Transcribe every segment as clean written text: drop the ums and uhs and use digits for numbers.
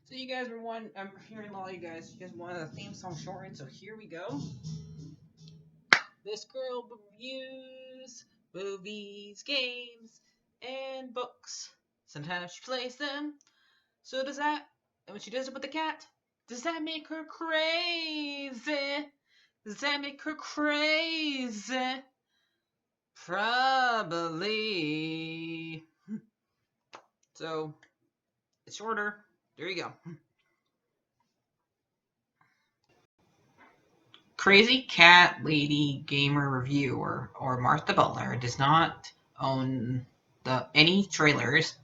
So you guys were I'm hearing a lot of you guys wanted a theme song shortened, so here we go. This girl reviews movies, games, and books. Sometimes she plays them. So does that, and when she does it with the cat, does that make her crazy? Does that make her crazy? Probably. So, it's shorter. There you go. Crazy Cat Lady Gamer Reviewer or Martha Butler does not own any trailers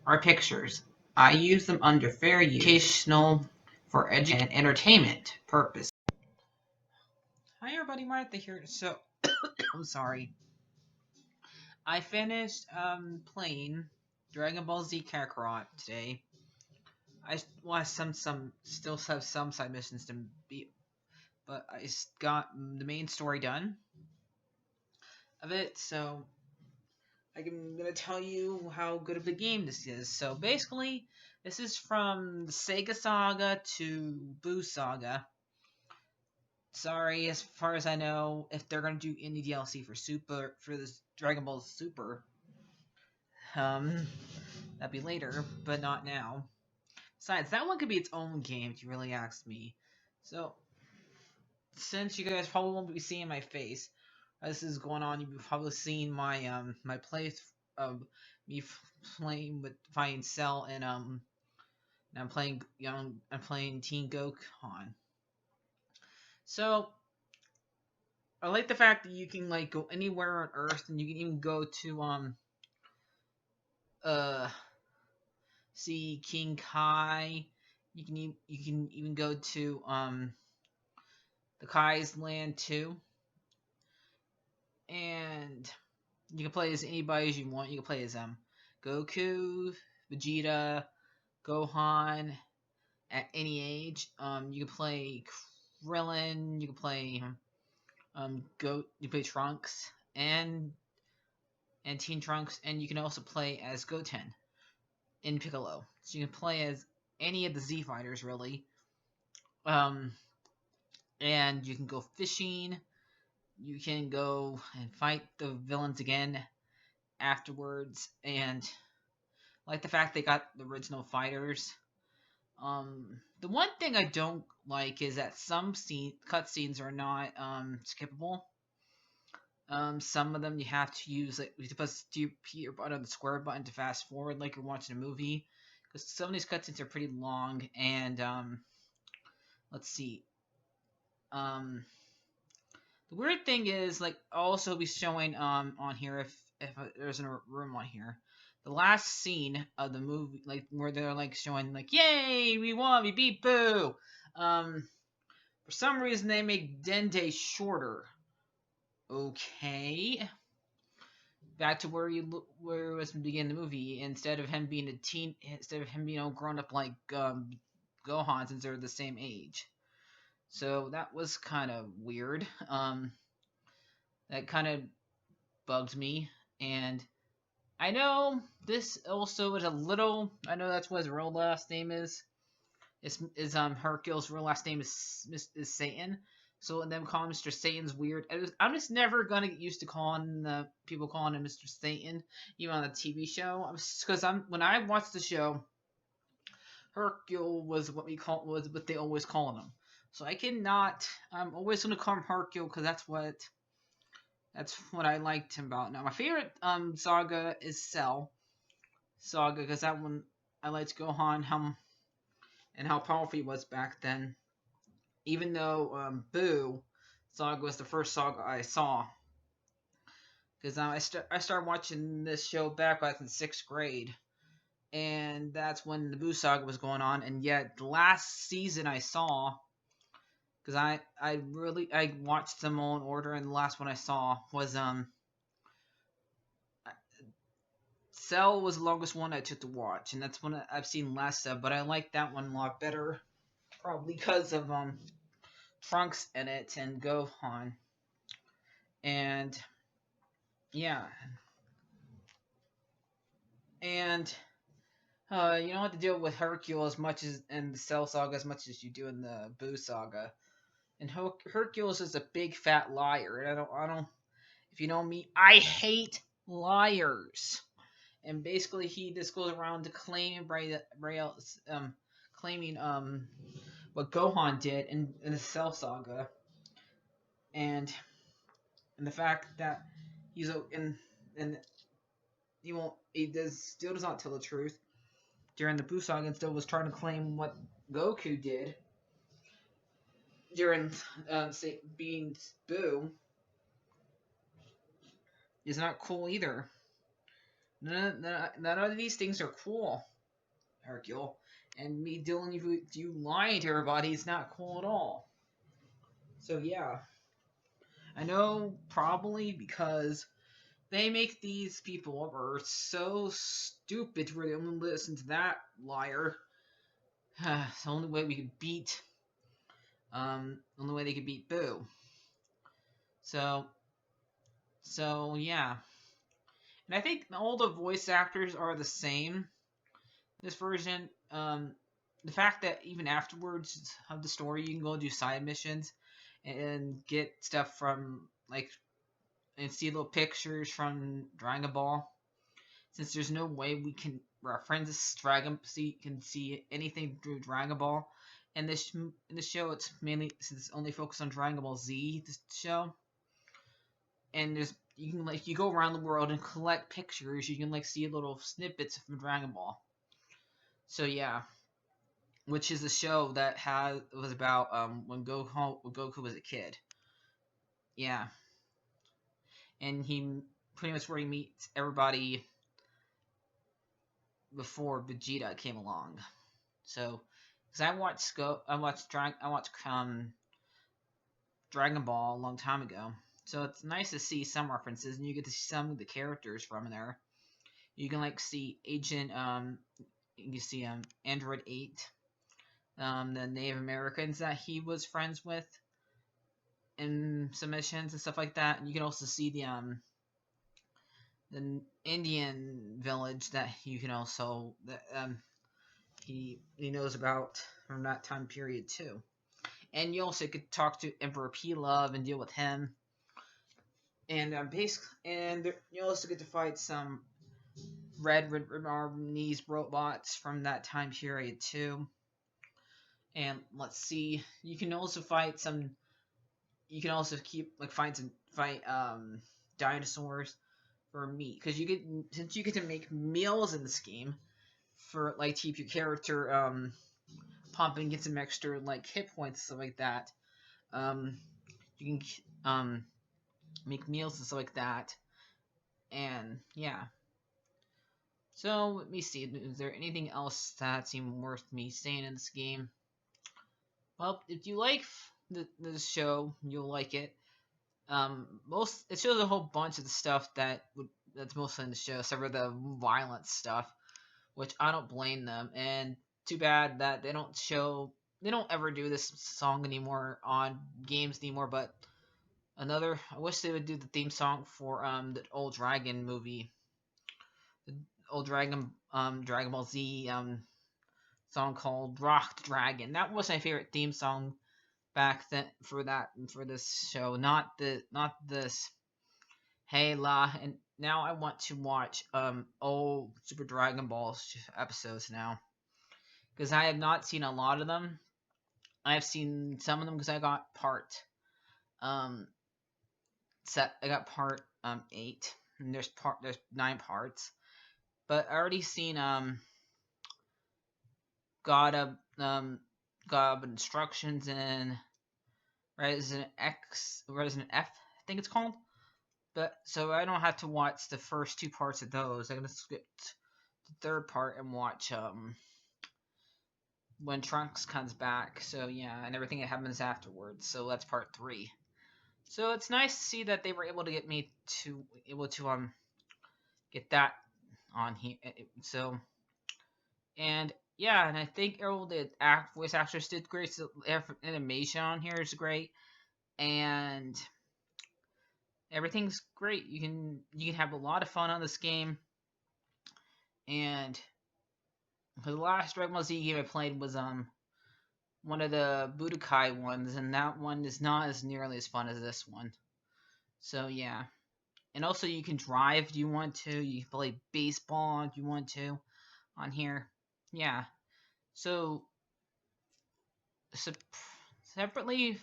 or pictures. I use them under fair use, educational, for education and entertainment purpose. Hi everybody, Martha here. So, I'm sorry. I finished playing Dragon Ball Z Kakarot today. I still have some side missions to beat, but I got the main story done of it, so I'm gonna tell you how good of a game this is. So basically, this is from the Sega Saga to Boo Saga. Sorry, as far as I know, if they're gonna do any DLC for this Dragon Ball Super, that'd be later, but not now. Besides, that one could be its own game if you really ask me. So, since you guys probably won't be seeing my face, as this is going on, you've probably seen my play of me playing with finding Cell and I'm playing Teen Gohan. So I like the fact that you can like go anywhere on Earth, and you can even go to uh see King Kai. You can even go to the Kai's land too, and you can play as anybody as you want. You can play as Goku, Vegeta, Gohan at any age. You can play Krillin. You can play You play Trunks and Teen Trunks, and you can also play as Goten in Piccolo. So you can play as any of the Z fighters really. And you can go fishing. You can go and fight the villains again afterwards, and I like the fact they got the original fighters. The one thing I don't like is that some cutscenes are not skippable. Some of them you have to use you have to press your button on the square button to fast forward like you're watching a movie, because some of these cutscenes are pretty long. And let's see. The weird thing is, like, I'll also be showing on here if there's a room on here. The last scene of the movie, like where they're like showing like, "Yay, we won, we beat Boo." For some reason they make Dende shorter. Okay, back to where it was in the beginning of the movie. Instead of him being grown up like Gohan, since they're the same age. So that was kind of weird. That kind of bugged me, and I know this also is a little. I know that's what his real last name is. Is Hercule's real last name is Satan. So them calling Mr. Satan's weird. I'm just never gonna get used to calling people calling him Mr. Satan, even on the TV show. Because when I watched the show, Hercule was what they always call him. So I cannot. I'm always gonna call him Hercule because that's what I liked him about. Now my favorite saga is Cell Saga, because that one I liked Gohan how powerful he was back then. Even though Boo Saga was the first saga I saw, because I started watching this show back when I was in 6th grade, and that's when the Boo Saga was going on. And yet the last season I saw, because I watched them all in order, and the last one I saw was Cell was the longest one I took to watch, and that's one I've seen less of, but I like that one a lot better, probably because of Trunks in it and Gohan. And yeah. And You don't have to deal with Hercule as much as in the Cell Saga as much as you do in the Boo Saga. And Hercules is a big fat liar, and I don't. If you know me, I hate liars. And basically, he just goes around to claiming what Gohan did in the Cell Saga, and the fact that he's a and he still does not tell the truth during the Buu Saga, and still was trying to claim what Goku did during being Buu is not cool either. None of these things are cool, Hercule. And me dealing with you lying to everybody is not cool at all. So yeah, I know probably because they make these people are so stupid to really only listen to that liar. It's the only way we could beat, only way they could beat Boo. So yeah, and I think all the voice actors are the same. This version, the fact that even afterwards of the story, you can go do side missions and get stuff from and see little pictures from Dragon Ball. Since there's no way we can reference can see anything through Dragon Ball. And in this show, it's mainly since it's only focused on Dragon Ball Z. This show, and you can you go around the world and collect pictures. You can see little snippets from Dragon Ball. So yeah, which is a show that was about when Goku was a kid. Yeah, and he pretty much where he meets everybody before Vegeta came along. So, because I watched Dragon Ball a long time ago, so it's nice to see some references, and you get to see some of the characters from there. You can see Agent you can see Android 8, the Native Americans that he was friends with in some missions and stuff like that. And you can also see the Indian village that you can also he knows about from that time period too. And you also could talk to Emperor P-Love and deal with him. And you also get to fight some Red Army's robots from that time period too. And let's see, you can also fight some. You can also fight dinosaurs for meat, because since you get to make meals in this game for to keep your character pumping, get some extra hit points and stuff like that. You can make meals and stuff like that, and yeah. So let me see. Is there anything else that's even worth me saying in this game? Well, if you like this show, you'll like it. It shows a whole bunch of the stuff that's mostly in the show, except for the violent stuff, which I don't blame them. And too bad that they don't ever do this song anymore on games anymore. But I wish they would do the theme song for the old Dragon movie, the old Dragon Ball Z song called Rock the Dragon. That was my favorite theme song back then for this show, not this Hey La. And now I want to watch old Super Dragon Ball episodes now, because I have not seen a lot of them. I have seen some of them because I got part 8, and there's 9 parts, but I already seen God of Instructions and Resident F, I think it's called. But so I don't have to watch the first 2 parts of those. I'm gonna skip the third part and watch when Trunks comes back. So yeah, and everything that happens afterwards. So that's part 3. So it's nice to see that they were able to get me to get that on here. So, and yeah, and I think all the voice actors did great. So animation on here is great, and everything's great. You can have a lot of fun on this game, and Because the last Dragon Ball Z game I played was one of the Budokai ones, and that one is not as nearly as fun as this one. So yeah. And also you can drive if you want to. You can play baseball if you want to on here. Yeah. So, separately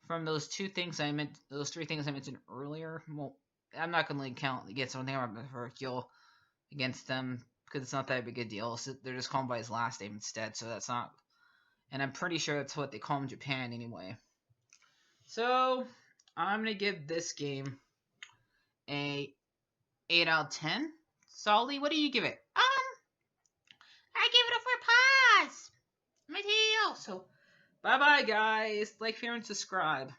from those three things I mentioned earlier. Well, I'm not going to get something for Hercule against them because it's not that big a deal. So they're just calling by his last name instead. So that's not. And I'm pretty sure that's what they call him in Japan anyway. So I'm gonna give this game a 8 out of 10. Sully, what do you give it? I give it a 4 pass. My deal. So bye bye guys. Like, share, and subscribe.